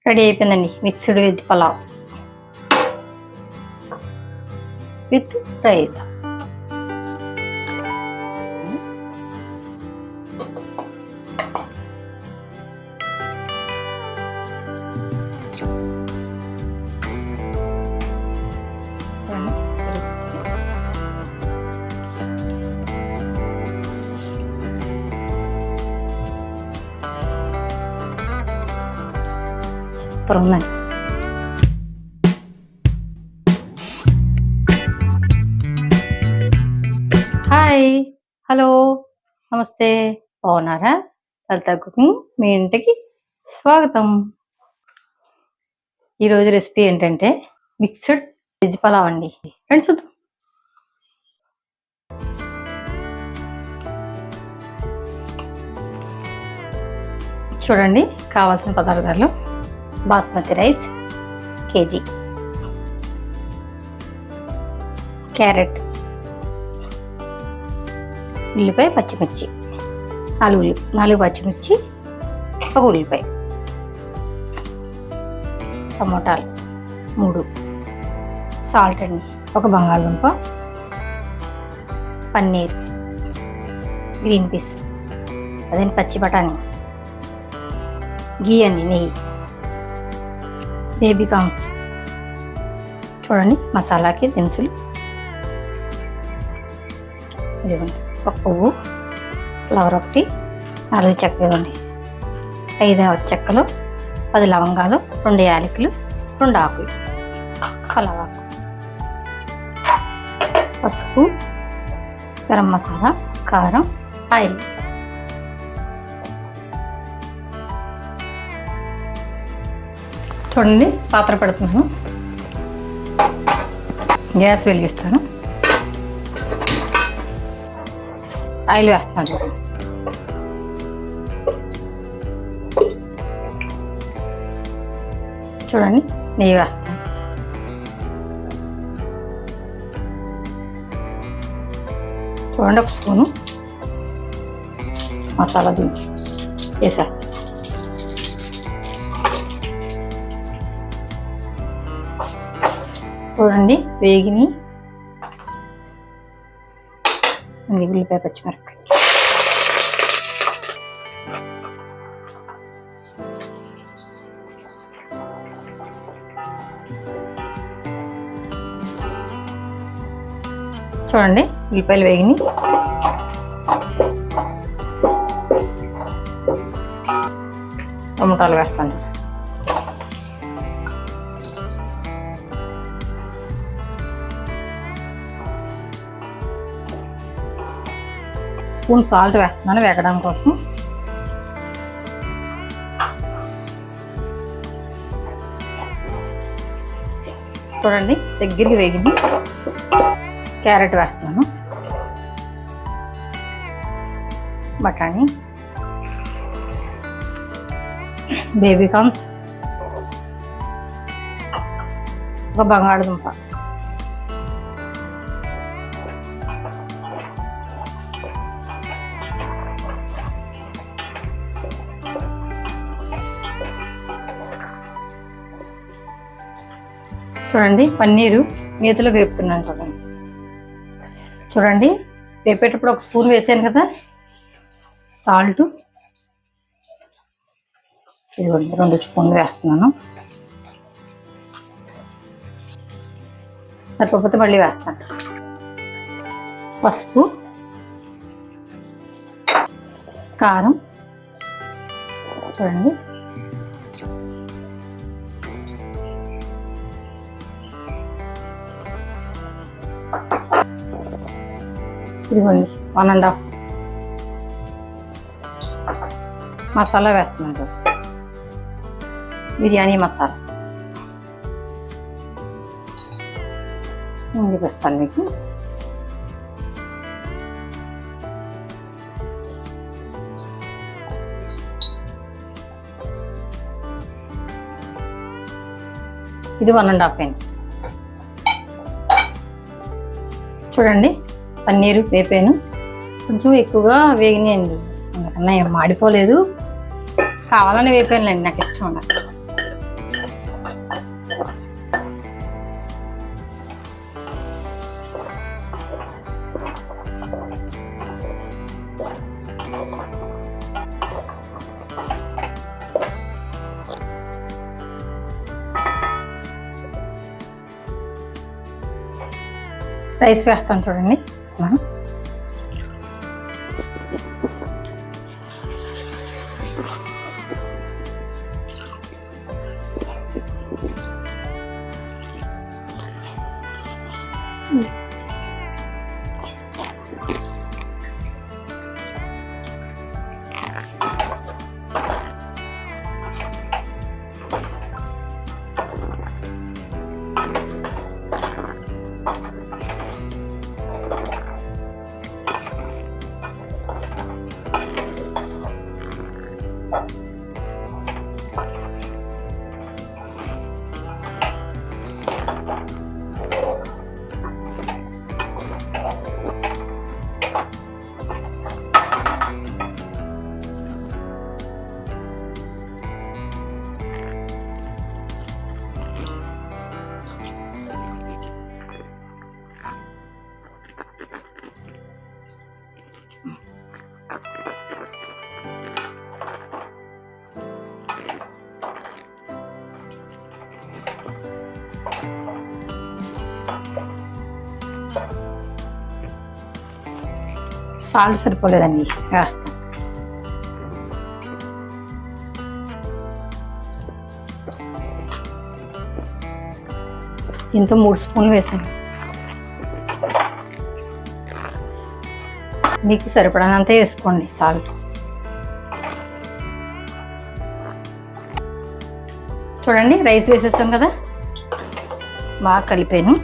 Ready అయిపోయిందండి mixed veg pulao with raita. Super ఉందండి. Hi, hello, నమస్తే, బాగున్నారా? లలిత కుకింగ్ మీ ఇంటికి స్వాగతం. ఈరోజు రెసిపీ ఏంటంటే మిక్స్డ్ వెజ్ పలావ్ అండి. రండి చూద్దాం. చూడండి, కావాల్సిన పదార్థాలు: బాస్మతి రైస్ కేజీ, క్యారెట్, ఉల్లిపాయ, పచ్చిమిర్చి, 4 పచ్చిమిర్చి, 1 ఉల్లిపాయ, టమోటాలు 3, సాల్ట్ అండి, 1 బంగాళదుంప, పన్నీర్, గ్రీన్ పీస్, అదే పచ్చి బఠానీ, గీ అండి, నెయ్యి, బేబీ కార్న్స్. చూడండి మసాలాకి దినుసులు: ఇదిగోండి 1 పువ్వు, ఫ్లవర్ 1, 4 చెక్కలు, 5 చెక్కలు, 10 లవంగాలు, 2 యాలకులు, 2 ఆకులు, పలావాకు, పసుపు, గరం మసాలా, కారం, ఆయిల్. చూడండి, పాత్ర పెడుతున్నాను, గ్యాస్ వెలిగిస్తాను, ఆయిల్ వేస్తున్నాను. చూడండి, నెయ్యి వేస్తాను. చూడండి, 1 స్పూను మసాలా దినుసు వేసేస్తాను. చూడండి, వేగిని ఉల్లిపాయ, పచ్చిమిరపకాయ. చూడండి, ఉల్లిపాయలు వేగిని. టమోటాలు వేస్తాను. స్పూన్ సాల్ట్ వేస్తున్నాను వేగడం కోసం. చూడండి, దగ్గరికి వేగింది. క్యారెట్ వేస్తున్నాను, బఠానీ, బేబీ కార్న్స్, 1 బంగాళదుంప, చూడండి పన్నీరు నేతిలో వేపుతున్నాను. చూడండి చూడండి వేపేటప్పుడు 1 స్పూన్ వేసాను కదా సాల్ట్. ఇదిగోండి 2 స్పూన్లు వేస్తున్నాను. సరిపోతే మళ్ళీ వేస్తాను. పసుపు, కారం, చూడండి ఇదిగోండి 1.5 మసాలా వేస్తున్నాను. బిర్యానీ మసాలా స్పూన్ వేస్తాను మీకు. ఇది 1.5 అండి. చూడండి, పన్నీరు వేపాను, కొంచెం ఎక్కువగా వేగినాయండి, అందుకన్నా ఏం మాడిపోలేదు. కావాలని వేపానులేండి, నాకు ఇష్టం. రైస్ వేస్తాను చూడండి. సాల్ట్ సరిపోలేదండి, వేస్తాం. ఇంత 3 స్పూన్లు వేసాను. మీకు సరిపడానంత వేసుకోండి సాల్ట్. చూడండి రైస్ వేసేస్తాం కదా, బాగా కలిపాను.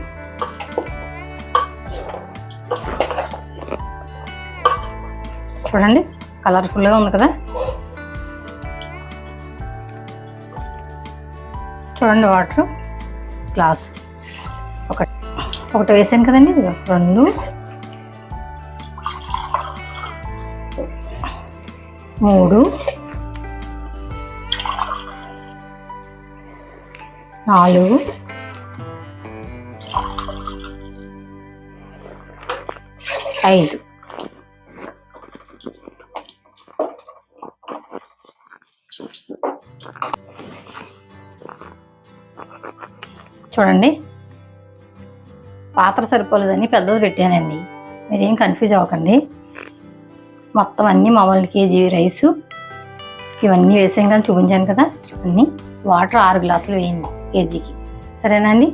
చూడండి కలర్ఫుల్గా ఉంది కదా. చూడండి వాటర్ గ్లాస్ ఒకటి వేసాను కదండి. 2 3 4 5. చూడండి పాత్ర సరిపోలేదని పెద్దది పెట్టానండి, మీరేం కన్ఫ్యూజ్ అవ్వకండి. మొత్తం అన్నీ మామూలు కేజీ రైసు ఇవన్నీ వేసాం కానీ చూపించాను కదా. అన్నీ వాటర్ 6 గ్లాసులు వేయండి కేజీకి, సరేనండి.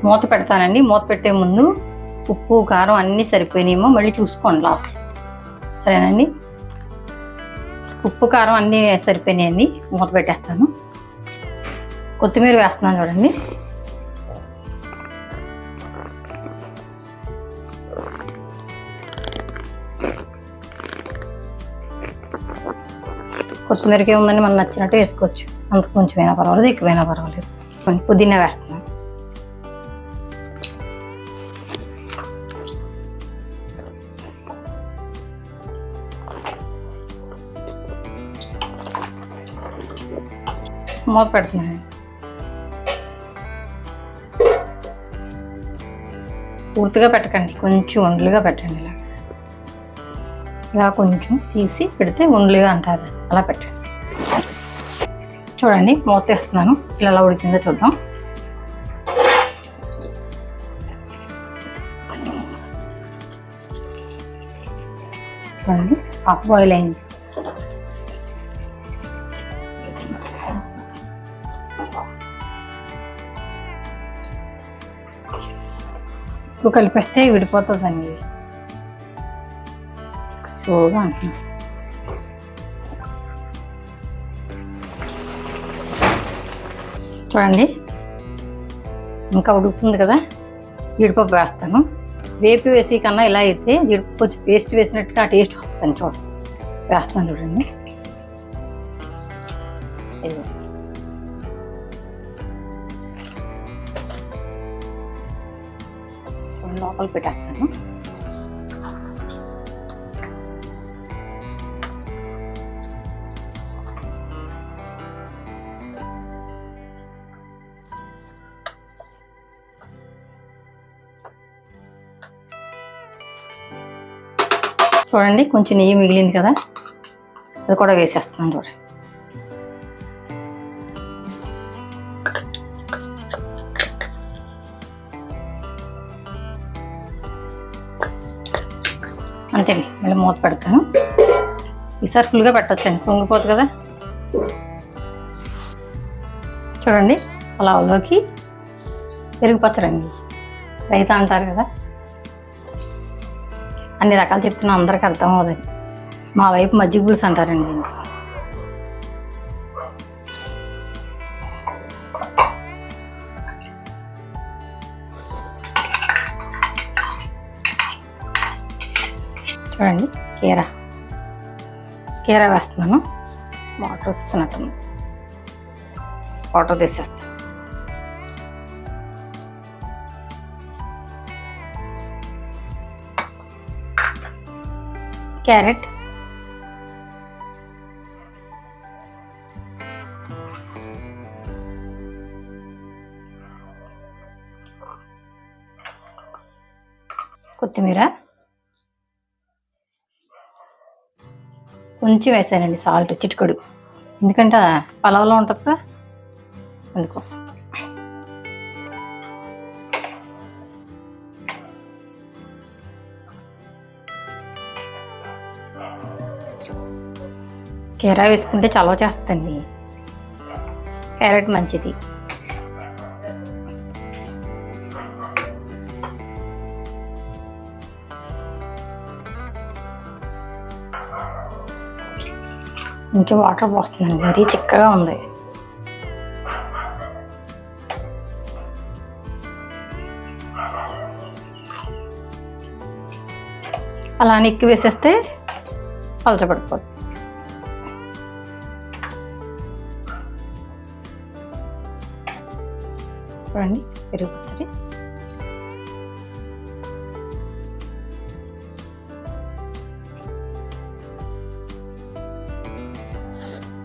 మూత పెడతానండి. మూత పెట్టే ముందు ఉప్పు కారం అన్నీ సరిపోయినాయేమో మళ్ళీ చూసుకోండి లాస్ట్, సరేనండి. ఉప్పు కారం అన్నీ సరిపోయినాయండి. మూత పెట్టేస్తాను. కొత్తిమీర వేస్తున్నాను చూడండి. కొత్తిమీరకి ఏముందని మనం నచ్చినట్టు వేసుకోవచ్చు. అంత కొంచెమైనా పర్వాలేదు, ఎక్కువైనా పర్వాలేదు. పుదీనా వేస్తున్నాను. మూత పెడుతున్నాను. పూర్తిగా పెట్టకండి, కొంచెం ఉండలుగా పెట్టండి. ఇలా కొంచెం తీసి పెడితే ఉండలుగా అంటారు, అలా పెట్టండి. చూడండి మూత వేస్తున్నాను. అసలు ఎలా ఉడికిందో చూద్దాం. చూడండి హాఫ్ బాయిల్ అయింది. ఉప్పు కలిపేస్తే విడిపోతుందండి, స్లోగా అంటున్నాను. చూడండి ఇంకా ఉడుకుతుంది కదా. జీడిపప్పు వేస్తాను. వేపి వేసి కన్నా ఇలా అయితే జీడిపప్పు కొంచెం పేస్ట్ వేసినట్టుగా ఆ టేస్ట్ వస్తుంది. చూడండి వేస్తాను చూడండి. లోపల పెట్టేస్తాను. చూడండి కొంచెం నెయ్యి మిగిలింది కదా, అది కూడా వేసేస్తున్నాను చూడండి. అంతేండి, మళ్ళీ మూత పెడతాను. ఈసారి ఫుల్గా పెట్టొచ్చండి, పొంగిపోతుంది కదా. చూడండి, పులావ్లోకి పెరుగు పచ్చడండి, రైతా అంటారు కదా. అన్ని రకాలు చెప్తున్నా అందరికి అర్థం అవుతుంది. మా వైపు మజ్జిగ పులుసు అంటారండి. చూడండి, కీరా వేస్తున్నాను. వాటర్ వస్తున్నట్టుంది, వాటర్ తీసేస్తాను. క్యారెట్, కొత్తిమీర కొంచెం వేసానండి, సాల్ట్ చిటికడు, ఎందుకంటే పలావ్లో ఉంటుంది కదా అందుకోసం. కీరా వేసుకుంటే చలవ చేస్తుంది, క్యారెట్ మంచిది. కొంచెం వాటర్ పోస్తుందండి, మరీ చిక్కగా ఉంది. అలానే ఎక్కువ వేసేస్తే పలచబడిపోతుంది. చూడండి, పెరుగు పచ్చడి.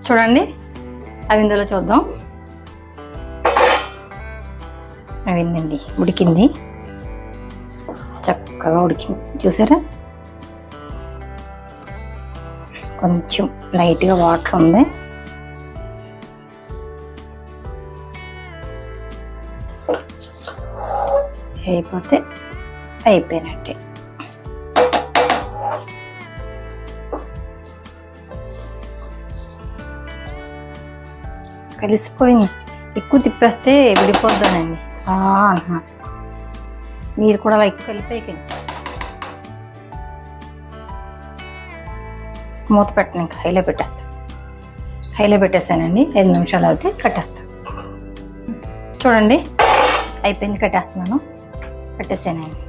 చూడండి, అవి ఇందులో చూద్దాం. అవిందండి, ఉడికింది, చక్కగా ఉడికింది. చూసారా, కొంచెం లైట్గా వాటర్ ఉంది. అయిపోతే అయిపోయినట్టే. కలిసిపోయింది, ఎక్కువ తిప్పేస్తే విడిపోద్దానండి అంటున్నా. మీరు కూడా అలా ఎక్కువ కలిపేయకండి. మూత పెట్టను, ఇంకా హైలో పెట్టేస్తానండి. 5 నిమిషాలు అయితే కట్టేస్తాను. చూడండి, అయిపోయింది, కట్టేస్తున్నాను. కట్టేసానండి.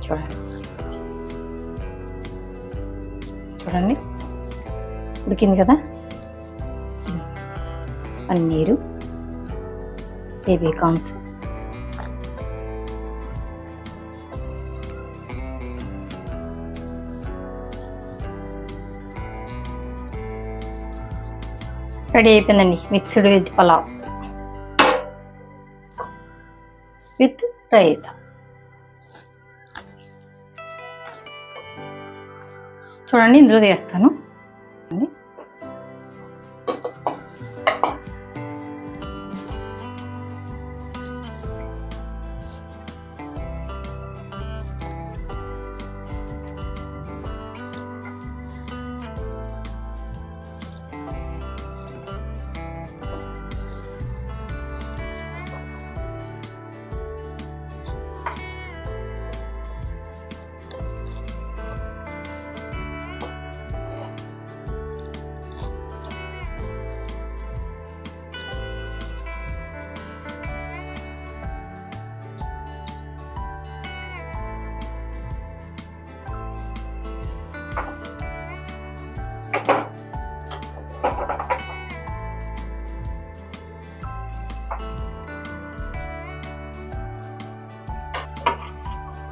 చూడండి ఉడికింది కదా. పన్నీరు, బేబీ కార్న్స్, రెడీ అయిపోయిందండి. Mixed veg pulao with raita. చూడండి, ఇందులో వేస్తాను.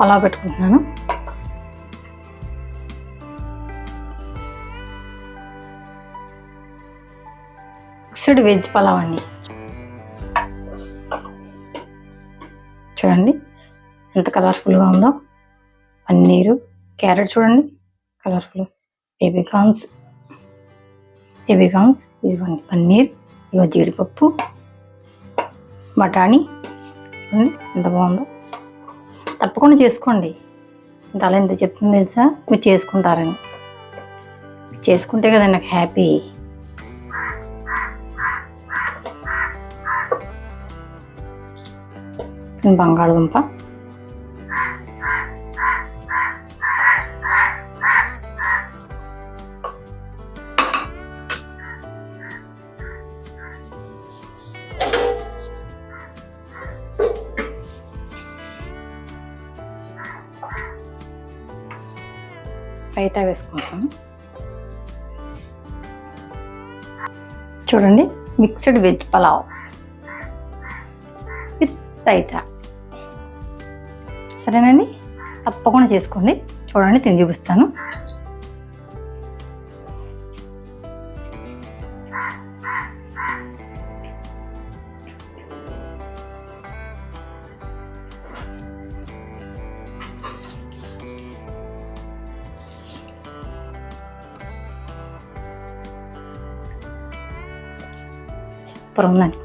పలావ్ పెట్టుకుంటున్నాను. మిక్స్డ్ వెజ్ పలావ్ అండి. చూడండి ఎంత కలర్ఫుల్గా ఉందో. పన్నీరు, క్యారెట్ చూడండి కలర్ఫుల్. బేబీ కార్న్స్, ఇదిగోండి పన్నీర్, ఇదిగో జీడిపప్పు, బఠానీ. చూడండి ఎంత బాగుందో. తప్పకుండా చేసుకోండి. ఇంత అలా ఎంత చెప్తుంది తెలుసా, మీరు చేసుకుంటారని. చేసుకుంటే కదా నాకు హ్యాపీ. బంగాళదుంప, రైతా వేసుకుంటాను. చూడండి, mixed veg pulao with raita. సరేనండి, తప్పకుండా చేసుకోండి. చూడండి, తిని చూపిస్తాను. సూపర్ ఉందండి.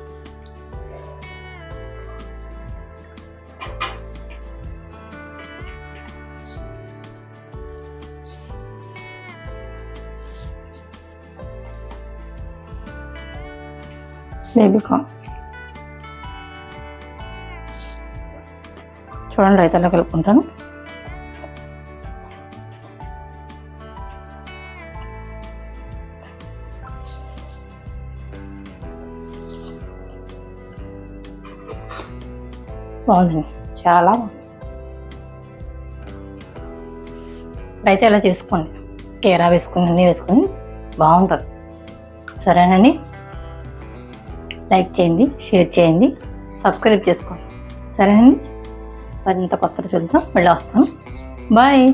బేబీ కార్న్ చూడండి, రైతాలో కలుపుకుంటాను. బాగుందండి, చాలా బాగుంది. రైతా ఇలా చేసుకోండి, కేరా వేసుకుని అన్నీ వేసుకొని బాగుంటుంది. సరేనండి, లైక్ చేయండి, షేర్ చేయండి, సబ్స్క్రైబ్ చేసుకోండి. సరేనండి, మరింత కొత్త రుచులతో మళ్ళీ వస్తాను. బాయ్.